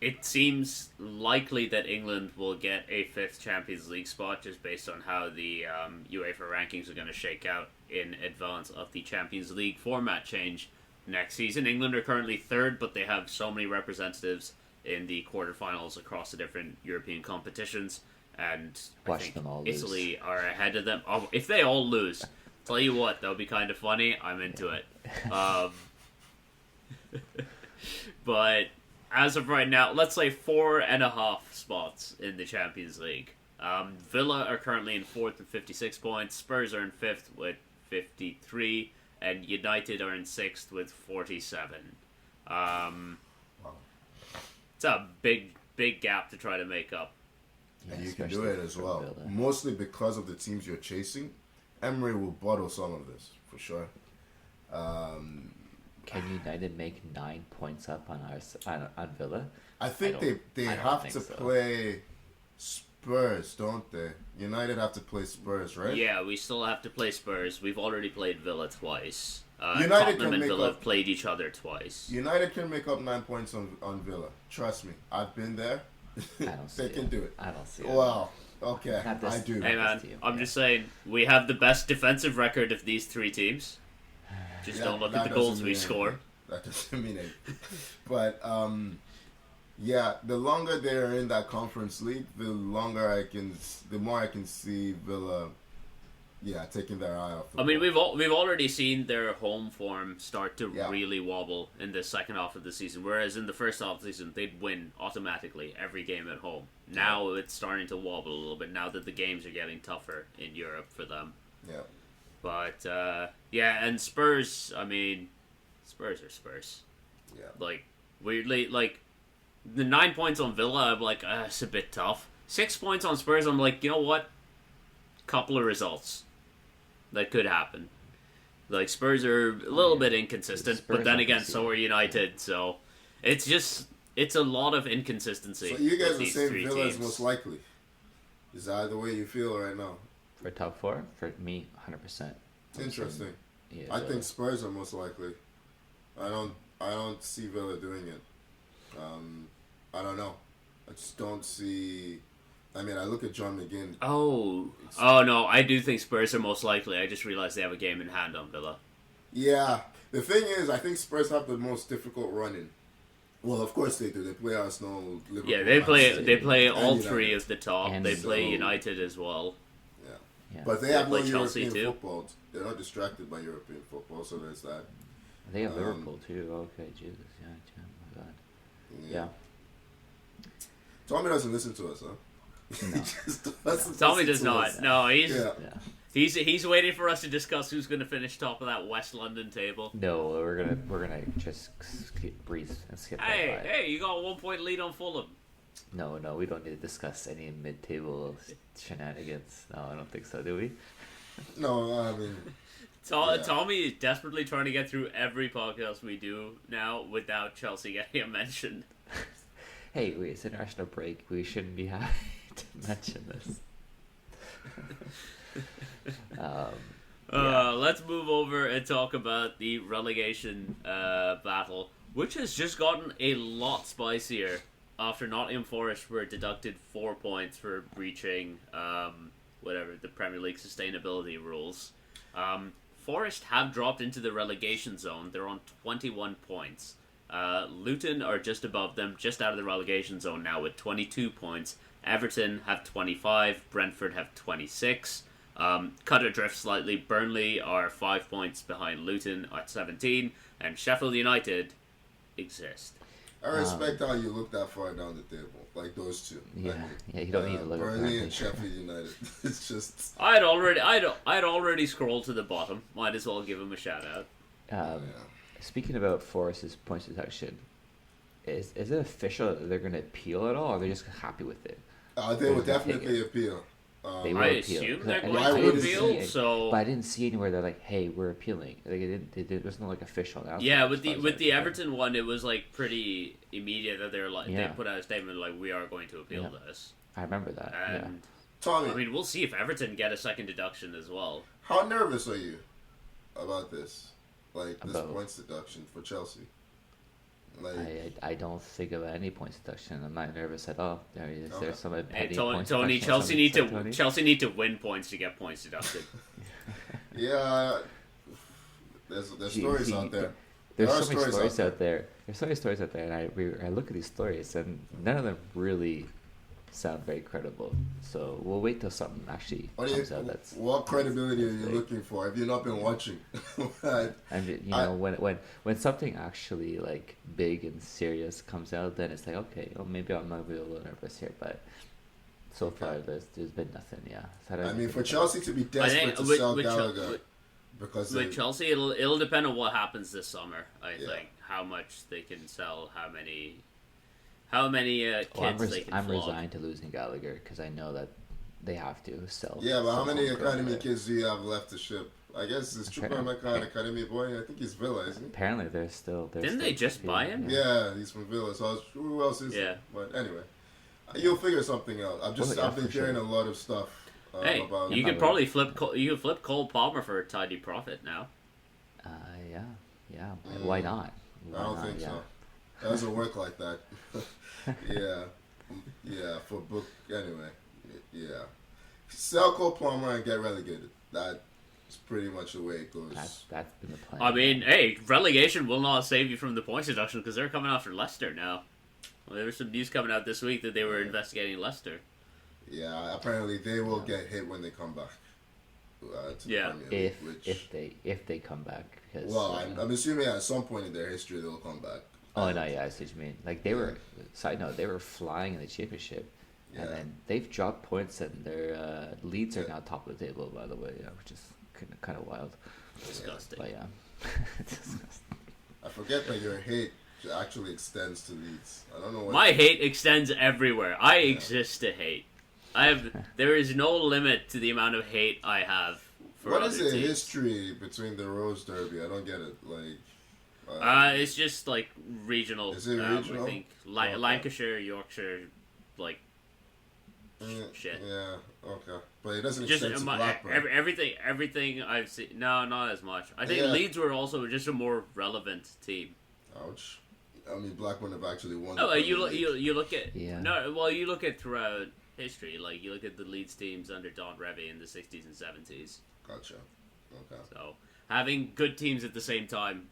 it seems likely that England will get a fifth Champions League spot just based on how the UEFA rankings are going to shake out in advance of the Champions League format change next season. England are currently third, but they have so many representatives in the quarterfinals across the different European competitions, and I think them all lose. Italy are ahead of them. Oh, if they all lose, tell you what, that would be kind of funny. I'm into it. But as of right now, let's say 4.5 spots in the Champions League. Villa are currently in 4th with 56 points. Spurs are in 5th with 53. And United are in 6th with 47. It's a big gap to try to make up. Yeah, And you can especially do it as for well. Villa. Mostly because of the teams you're chasing. Emery will bottle some of this, for sure. Can United make 9 points up on on Villa? I think they I don't have think to so. play Spurs, don't they? United have to play Spurs, right? Yeah, we still have to play Spurs. We've already played Villa twice. United Tottenham can and make Villa up- have played each other twice. United can make up 9 points on Villa. Trust me. I've been there. I don't see They can it. do it. I don't see it. Wow. Okay. Not this- I do. Hey man, team, I'm yeah. just saying, we have the best defensive record of these three teams. Just Yeah, don't look that at the goals doesn't we mean score. anything. That doesn't mean anything. But yeah, the longer they're in that conference league, the more I can see Villa, taking their eye off. I mean, we've already seen their home form start to Yeah. really wobble in the second half of the season, whereas in the first half of the season they'd win automatically every game at home. Now it's starting to wobble a little bit now that the games are getting tougher in Europe for them. Yeah. But and Spurs. I mean, Spurs are Spurs. Yeah. Like weirdly, like the 9 points on Villa, I'm like, it's a bit tough. 6 points on Spurs, I'm like, you know what? Couple of results that could happen. Like Spurs are a little bit inconsistent, Spurs but then are again, busy. so are United. So it's a lot of inconsistency. So you guys with are these saying three Villa is teams. most likely. Is that the way you feel right now? For top 4, for me, 100%. Interesting. Yeah, I Villa. think Spurs are most likely. I don't see Villa doing it. I don't know. I just don't see. I mean, I look at John McGinn. Oh no, I do think Spurs are most likely. I just realized they have a game in hand on Villa. Yeah, the thing is, I think Spurs have the most difficult run-in. Well, of course they do. They play Arsenal, Liverpool. Yeah, they Man play City, all and three United. of the top. And They play so- United as well. Yeah, Yeah. but they have no play Chelsea European too. football. They're not distracted by European football, so there's that. They have um, Liverpool too. Okay, Jesus. Yeah, oh my God. Yeah. Tommy doesn't listen to us, huh? No. He just doesn't Tommy listen does to not. us. No, he's Yeah. Yeah. he's waiting for us to discuss who's going to finish top of that West London table. No, we're gonna just breeze and skip that Hey, by. hey, you got a 1 point lead on Fulham. No, we don't need to discuss any mid-table shenanigans. No, I don't think so. Do we? No, I mean, Yeah. Tommy is desperately trying to get through every podcast we do now without Chelsea getting a mention. Hey, wait, it's international break. We shouldn't be having to mention this. Let's move over and talk about the relegation battle, which has just gotten a lot spicier after Nottingham Forest were deducted 4 points for breaching the Premier League sustainability rules. Forest have dropped into the relegation zone. They're on 21 points. Luton are just above them, just out of the relegation zone now with 22 points. Everton have 25. Brentford have 26. Cut adrift slightly. Burnley are 5 points behind Luton at 17. And Sheffield United exist. I respect how you look that far down the table, like those two. Yeah, you don't need to look at Burnley that. and Sheffield United. It's just. I'd already scrolled to the bottom. Might as well give him a shout out. Speaking about Forest's points deduction, is it official that they're going to appeal at all, or are they just happy with it? They would definitely appeal. They will I appeal. assume they're why going to would appeal. So, But I didn't see anywhere they're like, "Hey, we're appealing." Like there's no like official announcement. yeah, as far as with I the know. Everton one, it was like pretty immediate that they're like Yeah. they put out a statement like we are going to appeal Yeah. this, I remember that. and Tommy, I mean we'll see if Everton get a second deduction as well. how nervous are you about this? Like this About- points deduction for Chelsea? Like, I don't think about any points deduction. I'm not nervous at all. There's Okay. some Hey, petty Tony, points Tony, deduction or Chelsea something, need to Tony? Chelsea need to win points to get points deducted. yeah, there's stories See, out there. There's There are so many stories stories out out there. There's so many stories out there, and I look at these stories, and none of them really sound very credible. So we'll wait till something actually comes out. That's What credibility are you fake. looking for? Have you not been watching? Right. And you know, when something actually like big and serious comes out, then it's like, okay, well, maybe I'm not really a little nervous here, but so far there's been nothing. Yeah. So I mean, think for about Chelsea it. to be I desperate think to with, sell with, Chel- Gallagher with, because with Chelsea, it'll depend on what happens this summer. I Yeah. think how much they can sell, how many kids they can I'm flog. resigned to losing Gallagher because I know that they have to sell. yeah, but how sell many homegrown academy players. kids do you have left to ship? I guess it's Chukwuemeka, an academy boy. I think he's Villa, isn't he? Apparently, they're still. Didn't they just buy him? Yeah, he's from Villa. So who else is? Yeah. But anyway, you'll figure something out. I've been for hearing sure. a lot of stuff Hey, about. you could probably flip Cole Palmer for a tidy profit now. Yeah. Why not? Why I don't not? think Yeah. so. It doesn't work like that. yeah. For book anyway. Yeah. Sell Cole Plummer and get relegated. That's pretty much the way it goes. That's been the plan. I mean, hey, relegation will not save you from the points deduction because they're coming after Leicester now. Well, there was some news coming out this week that they were investigating Leicester. Yeah, apparently they will get hit when they come back. To the Premier League, if they come back, because well, I'm assuming at some point in their history they'll come back. oh no, yeah, I see what you mean. Like they were, side note, they were flying in the championship, and then they've dropped points, and their Leeds are now top of the table, by the way, which is kind of wild. Disgusting. But yeah, disgusting. I forget that your hate actually extends to Leeds. I don't know what. My hate extends everywhere. I exist to hate. There is no limit to the amount of hate I have for What other is the teams. history between the Rose Derby? I don't get it. Like, It's just like regional. Is it regional? I think Okay. Lancashire, Yorkshire, like shit. Yeah, okay, but it doesn't Just extend to Blackburn. everything I've seen. No, not as much. I think Yeah. Leeds were also just a more relevant team. Ouch. I mean, Blackburn have actually won. No, the you Premier League. you look at you look at throughout history. Like you look at the Leeds teams under Don Revie in the 60s and 70s. Gotcha. Okay. So having good teams at the same time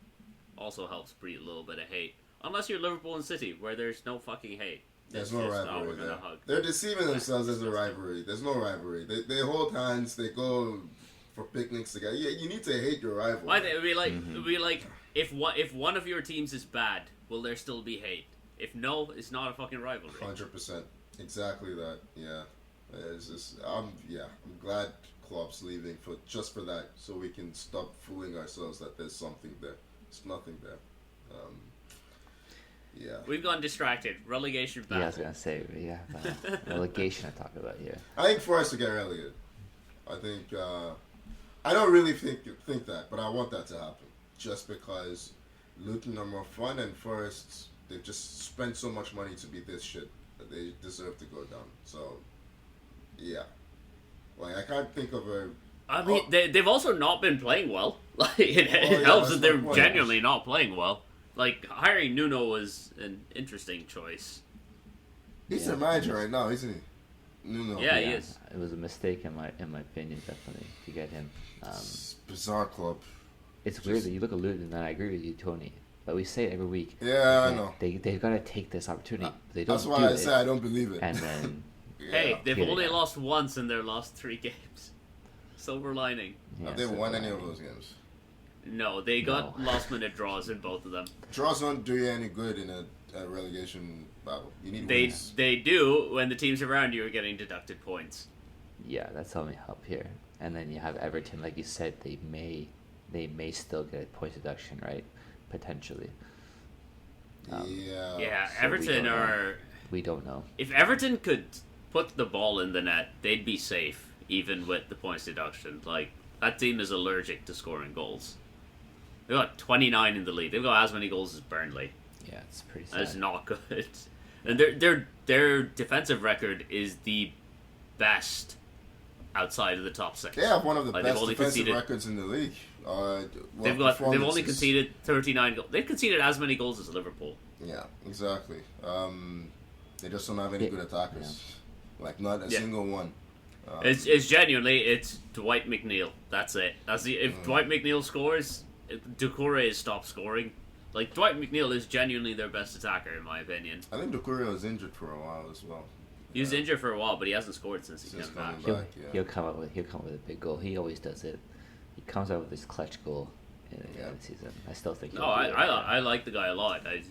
also helps breed a little bit of hate. Unless you're Liverpool and City, where there's no fucking hate. There's It's no just, rivalry we're gonna there. hug. They're deceiving themselves as a rivalry. There's no rivalry. They hold hands. They go for picnics together. Yeah, you need to hate your rival. I think it'd be like if one of your teams is bad, will there still be hate? If no, it's not a fucking rivalry. 100%. Exactly that. Yeah. It's just, I'm glad Klopp's leaving for that, so we can stop fooling ourselves that there's something there. There's nothing there. Yeah. We've gone distracted. Relegation Yeah, I was battle. gonna say, relegation. I talk about here. I think for us to get relegated, I think I don't really think that, but I want that to happen. Just because Luton are more fun, and Forest, they've just spent so much money to be this shit that they deserve to go down. So, yeah, like I can't think of a. I mean, they've also not been playing well. Like it yeah, helps that's that they're my point. genuinely not playing well. Like hiring Nuno was an interesting choice. He's a manager right now, isn't he? No. Yeah, he is. It was a mistake in my opinion, definitely, to get him. It's a bizarre club. It's weird that you look at Luton, and I agree with you, Tony. But we say it every week. Yeah, I know. They've got to take this opportunity. They don't That's why do I it, say I don't believe it. And then, Hey, they've Here only they are. lost once in their last 3 games. Silver lining. Have they won any of those games? No, they got No. last minute draws in both of them. Draws don't do you any good in a relegation battle. You need They wins. they do when the teams around you are getting deducted points. Yeah, that's only help here. And then you have Everton, like you said, they may still get point deduction, right? Potentially. Yeah, So Everton are. We don't know. If Everton could put the ball in the net, they'd be safe, even with the points deduction. Like, that team is allergic to scoring goals. They've got 29 in the league. They've got as many goals as Burnley. Yeah, it's pretty sad. That's not good. And their defensive record is the best outside of the top six. They have one of the Like, best they've only defensive conceded- records in the league. They've only conceded 39 goals. They've conceded as many goals as Liverpool. Yeah, exactly. They just don't have any good attackers. Like, not a single one. It's genuinely, it's Dwight McNeil. That's it. If Dwight McNeil scores, Doucouré has stopped scoring. Like, Dwight McNeil is genuinely their best attacker, in my opinion. I think Doucouré was injured for a while as well. He was injured for a while, but he hasn't scored since he came back. He'll come up with a big goal. He always does it. He comes out with his clutch goal in the season. I still think. No, I like the guy a lot. He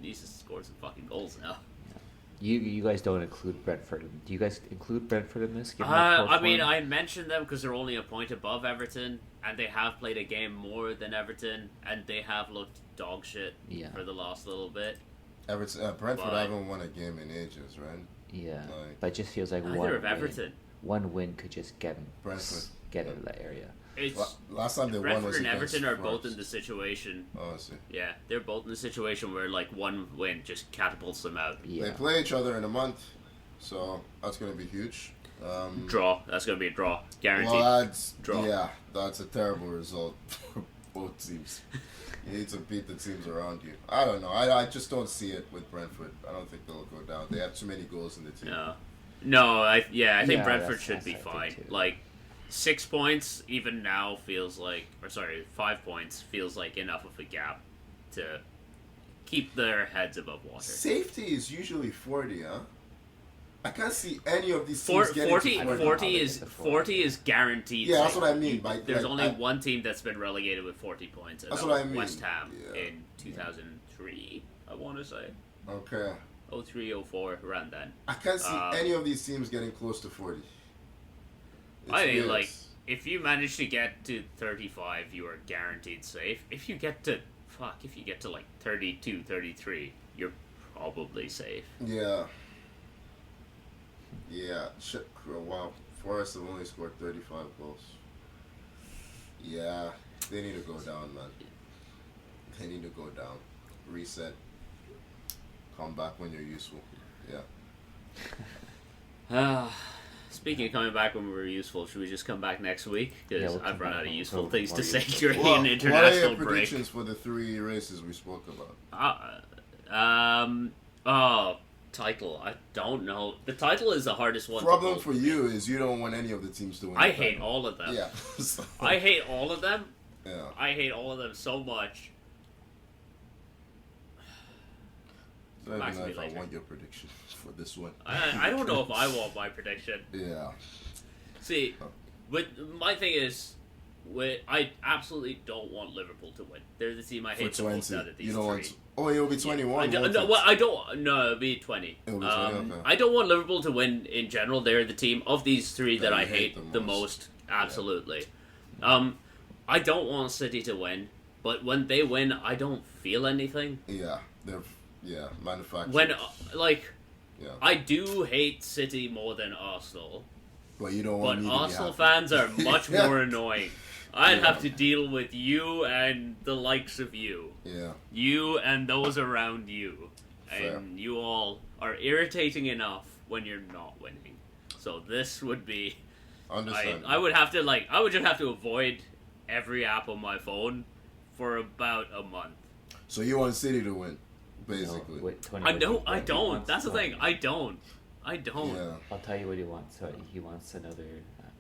needs to score some fucking goals now. You guys don't include Brentford. Do you guys include Brentford in this? I mentioned them because they're only a point above Everton, and they have played a game more than Everton, and they have looked dog shit for the last little bit. Brentford haven't won a game in ages, right? Yeah, but it just feels like one win could just get them out of that area. Last time they Brentford won was and Everton are Spurs. both in the situation. Oh, I see. Yeah, they're both in the situation where like one win just catapults them out. Yeah. They play each other in a month, so that's going to be huge. Draw. That's going to be a draw. Guaranteed. Well, draw. Yeah, that's a terrible result for both teams. You need to beat the teams around you. I don't know. I just don't see it with Brentford. I don't think they'll go down. They have too many goals in the team. No. I think Brentford that's should be what I fine. think too. Like 6 points even now feels like, 5 points feels like enough of a gap to keep their heads above water. Safety is usually 40, huh? I can't see any of these teams getting 40 to 40 is guaranteed. Yeah, that's safe. what I mean. There's only one team that's been relegated with 40 points. And That's that what I was mean. West Ham Yeah. in 2003, I want to say. Okay. 03, 04, around then. I can't see any of these teams getting close to 40. I mean, weird. like, if you manage to get to 35, you are guaranteed safe. If you get to like 32, 33, you're probably safe. Yeah. Yeah. Shit. Wow. Forest have only scored 35 goals. Yeah. They need to go down, man. They need to go down. Reset. Come back when you're useful. Yeah. Speaking of coming back when we were useful, should we just come back next week? Because we'll I've come run back out of when useful we're things more to say useful. during an What are international your break. predictions for the 3 races we spoke about? Title. I don't know. The title is the hardest one. Problem to for you is you don't want any of the teams to win. I the hate title. all of them. Yeah. So, I hate all of them. yeah. I hate all of them so much. I don't Back to know me if I later. want your prediction for this one. I don't know if I want my prediction. Yeah. See, but my thing is, I absolutely don't want Liverpool to win. They're the team I For hate the most 20. out of these You don't three. want. Oh, it will be 21. I don't, no, well, I don't. No, it'll be 20. It'll be 20, okay. I don't want Liverpool to win in general. They're the team of these three that That I you hate hate the the most. most. Absolutely. I don't want City to win, but when they win, I don't feel anything. Yeah. They're manufactured. When yeah. I do hate City more than Arsenal, But you don't but want me to be Arsenal happy. fans are much Yeah. more annoying. I'd Yeah. have to deal with you and the likes of you. Yeah. You and those around you. Fair. And you all are irritating enough when you're not winning. So this would be Understand. I would just have to avoid every app on my phone for about a month. So you want City to win, basically. No, wait, Tony, I what know he I don't. wants- That's the no, thing. I don't. Yeah. I'll tell you what he wants. So he wants another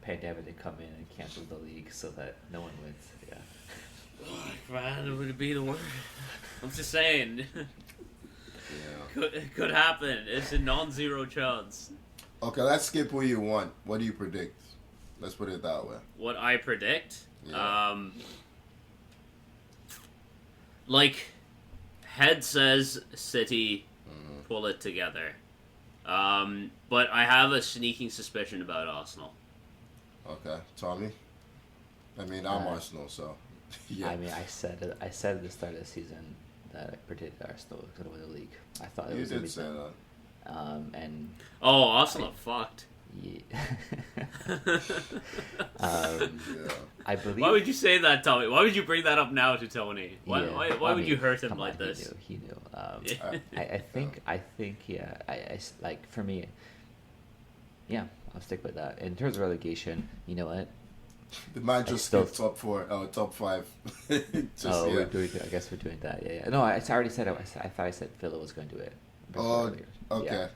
pandemic to come in and cancel the league so that no one wins. Yeah. Man, it would be the worst. I'm just saying. Yeah. It could happen. It's a non-zero chance. Okay, let's skip who you want. What do you predict? Let's put it that way. What I predict, Yeah. Head says City pull it together. But I have a sneaking suspicion about Arsenal. Okay, Tommy. I mean, I'm Arsenal, so yeah. I mean, I said at the start of the season that I predicted Arsenal was going to win the league. I thought it You was did going to say be that. them. And Oh, Arsenal are fucked. yeah. Yeah. I believe. Why would you say that, Tommy? Why would you bring that up now to Tony? Why, Yeah, why I would mean, you hurt him come like on, this? He knew. Yeah. I think, yeah. Like for me, yeah, I'll stick with that. In terms of relegation, you know what? The man just still- skipped top 5. Just, Oh, yeah. I guess we're doing that. Yeah. No, I already said it. I thought I said Villa was going to do it. Oh, earlier. okay. Yeah.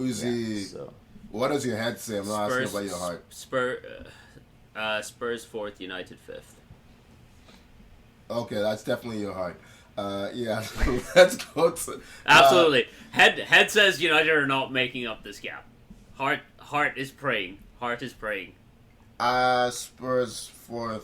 Uzi, Yeah, so what does your head say? I'm not asking about your heart. Spurs 4th, United 5th. Okay, that's definitely your heart. Yeah, let's go to... Absolutely. Head says United are not making up this gap. Heart is praying. Heart is praying. Spurs 4th.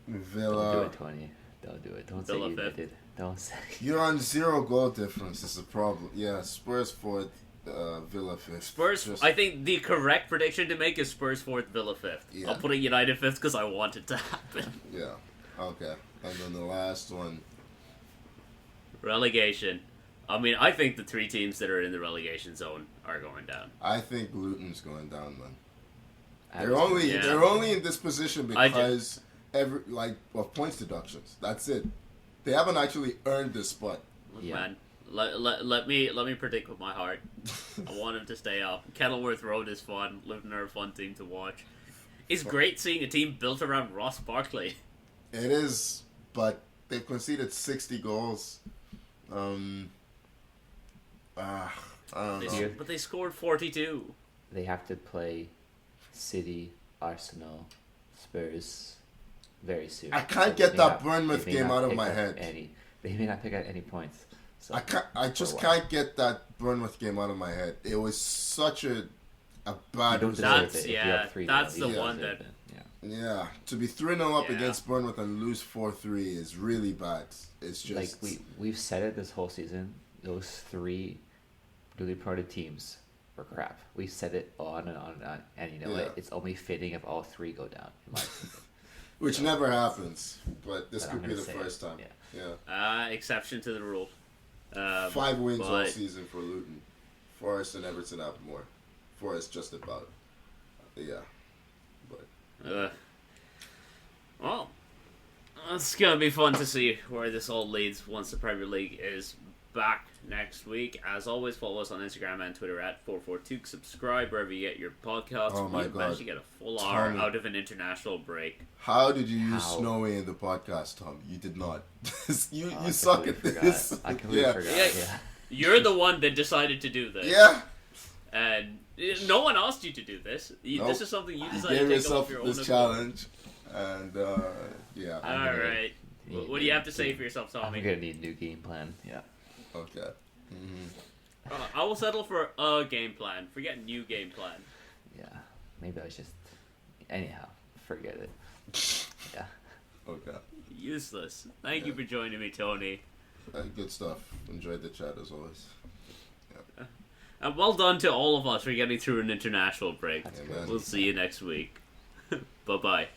Villa. don't do it, Tony. Don't do it. Don't Villa say fifth. United. Don't say. You're on 0 goal difference is the problem. Yeah, Spurs 4th, Villa 5th. Spurs. Just- I think the correct prediction to make is Spurs 4th, Villa 5th. Yeah. I'll put a United 5th because I want it to happen. Yeah, okay. And then the last one. Relegation. I mean, I think the 3 teams that are in the relegation zone are going down. I think Luton's going down, man. I They're was- only Yeah. they're only in this position I because of points deductions. That's it. They haven't actually earned this spot. Yeah. Man, let me predict with my heart. I want them to stay up. Kenilworth Road is fun. Luton are a fun team to watch. It's great seeing a team built around Ross Barkley. It is, but they've conceded 60 goals. I don't know. But they scored 42. They have to play City, Arsenal, Spurs very soon. I can't So get they that may Bournemouth they may game not out of pick my up head. They may not pick out any points. So I just for a while. can't get that Bournemouth game out of my head. It was such a You bad don't result. deserve That's- it. If yeah, you're up 3-0, that's you the don't one deserve that- it. Yeah. Yeah, to be 3-0 up Yeah. against Bournemouth and lose 4-3 is really bad. It's just Like we've said it this whole season. Those 3 newly promoted teams were crap. We said it on and on and on, and you know Yeah. what? It's only fitting if all 3 go down. In my opinion. which never happens, but this But I'm could be gonna the say first it, time. yeah. Yeah. Exception to the rule. 5 wins all but- season for Luton. Forest and Everton have more. Forest just about. Yeah. But Well, it's gonna be fun to see where this all leads once the Premier League is back next week. As always, follow us on Instagram and Twitter at 442. Subscribe wherever you get your podcasts. Oh my we managed God. to get a full hour Tommy. out of an international break. how did you use How? Snowy in the podcast, Tom? You did not. you Oh, I suck at completely this. forgot. I completely yeah. forgot. Yeah. Yeah. You're the one that decided to do this. Yeah. And no one asked you to do this. Nope. This is something you You decided gave to take yourself off your own this accord. challenge, and yeah. I'm All gonna right. need What do you have to a say game- for yourself, I'm Tommy? gonna need a new game plan. Yeah. Okay. I will settle for a game plan. Forget new game plan. Yeah. Maybe I was just. Anyhow, forget it. Yeah. Okay. Useless. Thank you for joining me, Tony. Good stuff. Enjoyed the chat as always. And well done to all of us for getting through an international break. That's Yeah, good. man. We'll see you next week. Bye-bye.